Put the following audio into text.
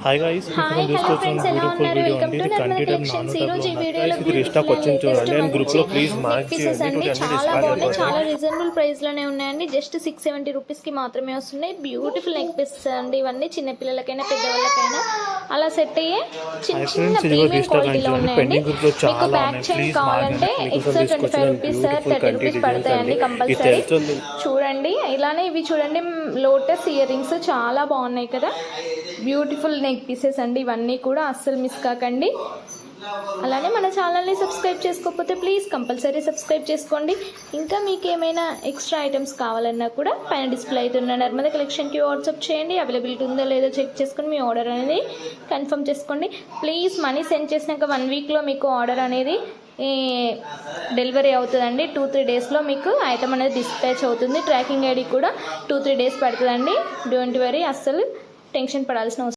Hi guys, hi hello friends, ఎలా ఉన్నారు? Welcome to Narmada collections. ఈ రోజు ఈ వీడియోలో పీసెస్ అండి చాలా బాగున్నాయి, చాలా రీజనబుల్ ప్రైస్ లోనే ఉన్నాయండి. జస్ట్ 670 రూపీస్ కి మాత్రమే వస్తున్నాయి. బ్యూటిఫుల్ నెక్ పీసెస్ అండి ఇవన్నీ. చిన్న పిల్లలకైనా పెద్దవాళ్ళకైనా అలా సెట్ అయ్యే చిన్న ప్రీమియం క్వాలిటీలో ఉన్నాయండి. మీకు బ్యాక్ చైన్ కావాలంటే ఎక్స్ట్రా 25 రూపీస్ 30 రూపీస్ పడతాయండి కంపల్సరీ. చూడండి ఇలానే ఇవి చూడండి, లోటస్ ఇయర్ రింగ్స్ చాలా బాగున్నాయి కదా. బ్యూటిఫుల్ నెక్ పీసెస్ అండి ఇవన్నీ కూడా, అస్సలు మిస్ కాకండి. అలానే మన ఛానల్ని సబ్స్క్రైబ్ చేసుకోకపోతే ప్లీజ్ కంపల్సరీ సబ్స్క్రైబ్ చేసుకోండి. ఇంకా మీకు ఏమైనా ఎక్స్ట్రా ఐటమ్స్ కావాలన్నా కూడా పైన డిస్ప్లే అవుతున్న నర్మదా కలెక్షన్కి వాట్సాప్ చేయండి. అవైలబిలిటీ ఉందో లేదో చెక్ చేసుకొని మీ ఆర్డర్ అనేది కన్ఫర్మ్ చేసుకోండి. ప్లీజ్ మనీ సెండ్ చేసినాక 1 వీక్లో మీకు ఆర్డర్ అనేది డెలివరీ అవుతుందండి. 2-3 డేస్లో మీకు ఐటమ్ అనేది డిస్పాచ్ అవుతుంది. ట్రాకింగ్ ఐడి కూడా 2-3 డేస్ పడుతుందండి. డోంట్ వరీ, అస్సలు టెన్షన్ పడాల్సిన అవసరం